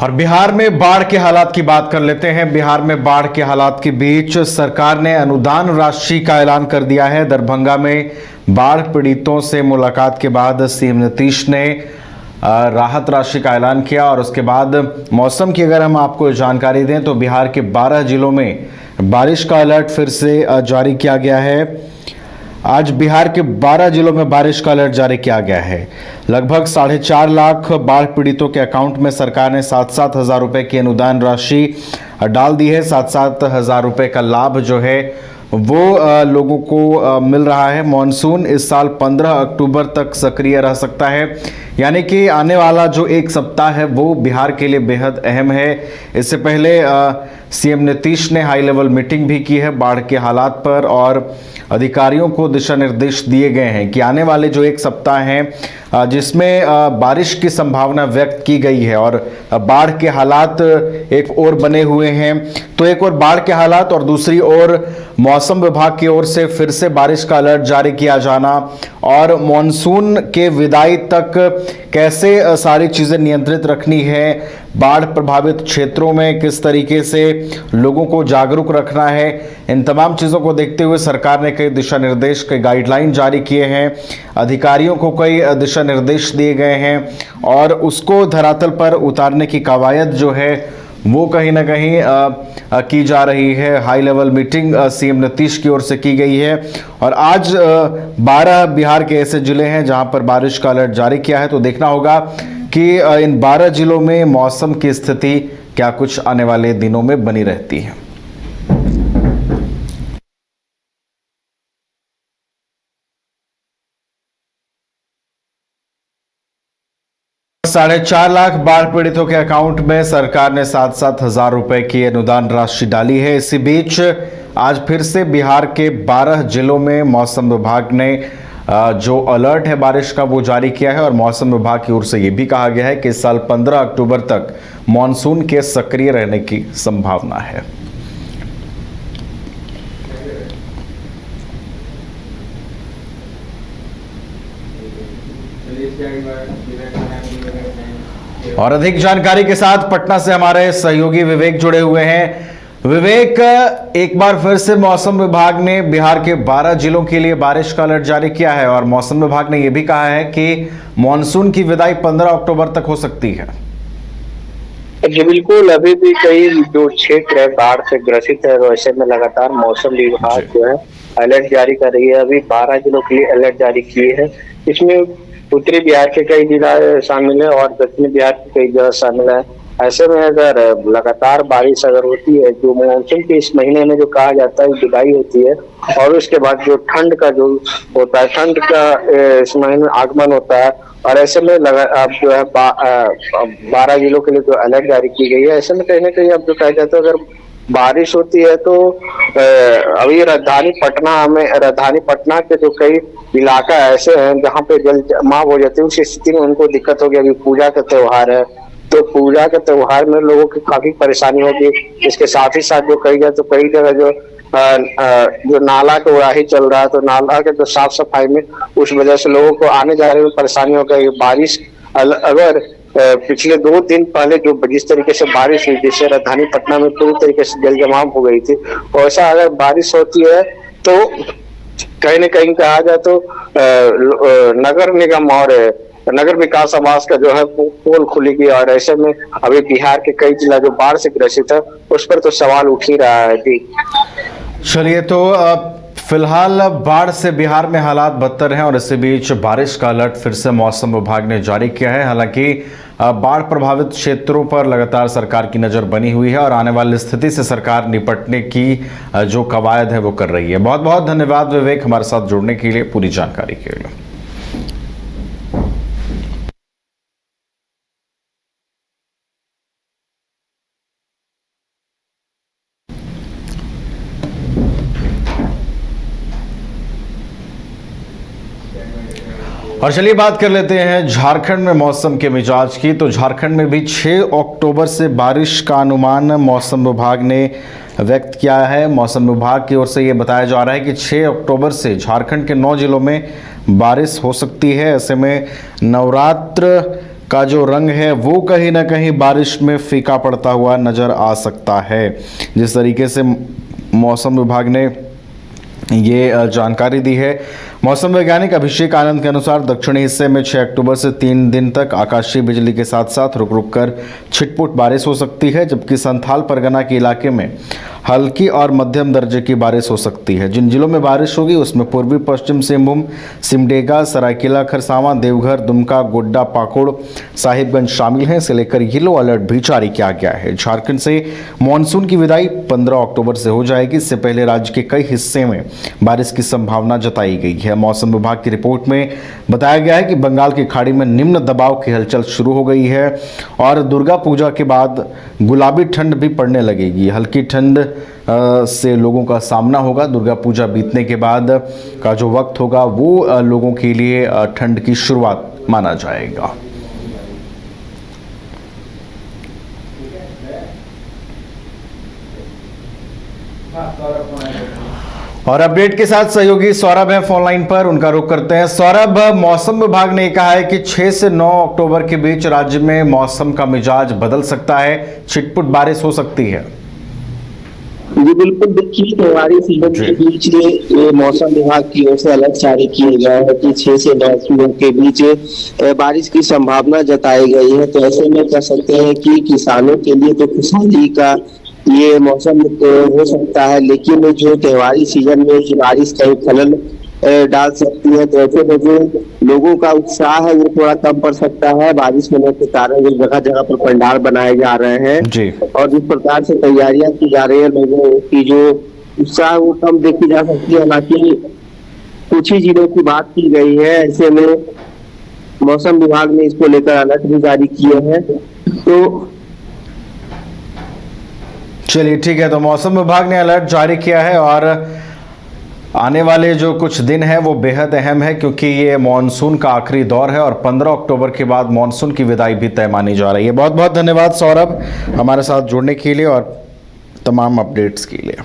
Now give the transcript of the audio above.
और बिहार में बाढ़ के हालात की बात कर लेते हैं। बिहार में बाढ़ के हालात के बीच सरकार ने अनुदान राशि का ऐलान कर दिया है। दरभंगा में बाढ़ पीड़ितों से मुलाकात के बाद सीएम नीतीश ने राहत राशि का ऐलान किया। और उसके बाद मौसम की अगर हम आपको जानकारी दें तो बिहार के 12 जिलों में बारिश का अलर्ट फिर से जारी किया गया है। आज बिहार के 12 जिलों में बारिश का अलर्ट जारी किया गया है। लगभग 4.5 लाख बाढ़ पीड़ितों के अकाउंट में सरकार ने 7-7 हज़ार रुपए की अनुदान राशि डाल दी है। 7-7 हज़ार रुपए का लाभ जो है वो लोगों को मिल रहा है। मॉनसून इस साल 15 अक्टूबर तक सक्रिय रह सकता है, यानी कि आने वाला जो एक सप्ताह है वो बिहार के लिए बेहद अहम है। इससे पहले सीएम नीतीश ने हाई लेवल मीटिंग भी की है बाढ़ के हालात पर और अधिकारियों को दिशा निर्देश दिए गए हैं कि आने वाले जो एक सप्ताह हैं जिसमें बारिश की संभावना व्यक्त की गई है और बाढ़ के हालात एक ओर बने हुए हैं, तो एक और बाढ़ के हालात और दूसरी ओर मौसम विभाग की ओर से फिर से बारिश का अलर्ट जारी किया जाना और मॉनसून के विदाई तक कैसे सारी चीज़ें नियंत्रित रखनी है, बाढ़ प्रभावित क्षेत्रों में किस तरीके से लोगों को जागरूक रखना है, इन तमाम चीज़ों को देखते हुए सरकार ने कई दिशा निर्देश, कई गाइडलाइन जारी किए हैं। अधिकारियों को कई दिशा निर्देश दिए गए हैं और उसको धरातल पर उतारने की कवायद जो है वो कहीं ना कहीं की जा रही है। High level meeting CM Nitish की ओर से की गई है और आज 12 बिहार के ऐसे जिले हैं जहां पर बारिश का अलर्ट जारी किया है। तो देखना होगा कि इन 12 जिलों में मौसम की स्थिति क्या कुछ आने वाले दिनों में बनी रहती है। 4.5 लाख बाढ़ पीड़ितों के अकाउंट में सरकार ने 7-7 हज़ार रुपए की अनुदान राशि डाली है। इसी बीच आज फिर से बिहार के 12 जिलों में मौसम विभाग ने जो अलर्ट है बारिश का वो जारी किया है और मौसम विभाग की ओर से ये भी कहा गया है कि इस साल 15 अक्टूबर तक मॉनसून के सक्रिय रहने की संभावना है। और अधिक जानकारी के साथ पटना से हमारे सहयोगी विवेक जुड़े हुए हैं। विवेक, एक बार फिर से मौसम विभाग ने बिहार के 12 जिलों के लिए बारिश का अलर्ट जारी किया है और मौसम विभाग ने यह भी कहा है कि मॉनसून की विदाई 15 अक्टूबर तक हो सकती है। जी बिल्कुल, अभी भी कई जो क्षेत्र है बाढ़ से ग्रसित है, वैसे में लगातार मौसम विभाग जो है अलर्ट जारी कर रही है। अभी 12 जिलों के लिए अलर्ट जारी किए हैं। इसमें उत्तरी बिहार के कई जिला शामिल है और दक्षिणी बिहार के कई जगह शामिल है। ऐसे में अगर लगातार बारिश अगर होती है, जो मानसून के इस महीने में जो कहा जाता है विदाई होती है और उसके बाद जो ठंड का जो होता है, ठंड का इस महीने में आगमन होता है और ऐसे में अब जो है 12 जिलों के लिए जो अलर्ट जारी की गई है। ऐसे में कहीं ना कहीं अब जो कहा जाता है अगर बारिश होती है तो अभी राजधानी पटना के जो कई इलाका ऐसे हैं जहाँ पे जल जमाव हो जाते हैं, उस स्थिति में उनको दिक्कत होगी। अभी पूजा का त्योहार है तो पूजा के त्योहार में लोगों की काफी परेशानी होगी। इसके साथ ही साथ जो कई जगह जो नाला का उड़ाही चल रहा है तो नाला के जो साफ सफाई में उस वजह से लोगों को आने जाने में परेशानी होगी। बारिश अगर पिछले 2 दिन पहले जो जिस तरीके से बारिश हुई, जिससे राजधानी पटना में पूरी तरीके से जल जमाव हो गई थी, वैसा अगर बारिश होती है तो कहीं न कहीं कहा जाए तो नगर निगम और नगर विकास आवास का जो है पोल खुलेगी और ऐसे में अभी बिहार के कई जिला जो बाढ़ से ग्रसित है उस पर तो सवाल उठ ही रहा है। जी चलिए, तो फिलहाल बाढ़ से बिहार में हालात बदतर हैं और इसी बीच बारिश का अलर्ट फिर से मौसम विभाग ने जारी किया है। हालांकि बाढ़ प्रभावित क्षेत्रों पर लगातार सरकार की नज़र बनी हुई है और आने वाली स्थिति से सरकार निपटने की जो कवायद है वो कर रही है। बहुत बहुत धन्यवाद विवेक हमारे साथ जुड़ने के लिए, पूरी जानकारी के लिए। और चलिए बात कर लेते हैं झारखंड में मौसम के मिजाज की। तो झारखंड में भी 6 अक्टूबर से बारिश का अनुमान मौसम विभाग ने व्यक्त किया है। मौसम विभाग की ओर से ये बताया जा रहा है कि 6 अक्टूबर से झारखंड के 9 जिलों में बारिश हो सकती है। ऐसे में नवरात्र का जो रंग है वो कहीं ना कहीं बारिश में फीका पड़ता हुआ नज़र आ सकता है। जिस तरीके से मौसम विभाग ने ये जानकारी दी है, मौसम वैज्ञानिक अभिषेक आनंद के अनुसार दक्षिणी हिस्से में 6 अक्टूबर से 3 दिन तक आकाशीय बिजली के साथ साथ रुक रुक कर छिटपुट बारिश हो सकती है, जबकि संथाल परगना के इलाके में हल्की और मध्यम दर्जे की बारिश हो सकती है। जिन जिलों में बारिश होगी उसमें पूर्वी पश्चिम सिंहभूम, सिमडेगा, सरायकेला खरसावां, देवघर, दुमका, गोड्डा, पाकुड़, साहिबगंज शामिल हैं। इसे लेकर येलो अलर्ट भी जारी किया गया है। झारखंड से मानसून की विदाई 15 अक्टूबर से हो जाएगी। इससे पहले राज्य के कई हिस्से में बारिश की संभावना जताई गई है। मौसम विभाग की रिपोर्ट में बताया गया है कि बंगाल की खाड़ी में निम्न दबाव की हलचल शुरू हो गई है और दुर्गा पूजा के बाद गुलाबी ठंड भी पड़ने लगेगी। हल्की ठंड से लोगों का सामना होगा। दुर्गा पूजा बीतने के बाद का जो वक्त होगा वो लोगों के लिए ठंड की शुरुआत माना जाएगा। और अपडेट के साथ सहयोगी सौरभ है फोन लाइन पर, उनका रुख करते हैं। सौरभ, मौसम विभाग ने कहा है कि 6 से 9 अक्टूबर के बीच राज्य में मौसम का मिजाज बदल सकता है, छिटपुट बारिश हो सकती है। जी बिल्कुल, देखिए त्योहारी सीजन के बीच ये मौसम विभाग की ओर से अलर्ट जारी किया गया है कि 6 से 9 अक्टूबर के बीच बारिश की संभावना जताई गई है। तो ऐसे में कह सकते हैं कि किसानों के लिए तो खुशहाली का ये मौसम हो सकता है, लेकिन जो त्योहारी सीजन में ये बारिश कहीं खलल डाल सकती है। तो ऐसे में जो लोगों का उत्साह है वो थोड़ा कम पड़ सकता है। बारिश होने के कारण जो जगह जगह पर पंडाल बनाए जा रहे हैं जी, और जिस प्रकार से तैयारियां की जा रही है, लोगों की जो उत्साह वो कम देखी जा सकती है। हालांकि कुछ ही जिलों की बात की गई है। ऐसे में मौसम विभाग ने इसको लेकर अलर्ट भी जारी किए हैं। तो चलिए ठीक है, तो मौसम विभाग ने अलर्ट जारी किया है और आने वाले जो कुछ दिन है वो बेहद अहम है, क्योंकि ये मानसून का आखिरी दौर है और 15 अक्टूबर के बाद मानसून की विदाई भी तय मानी जा रही है। बहुत बहुत धन्यवाद सौरभ हमारे साथ जुड़ने के लिए और तमाम अपडेट्स के लिए।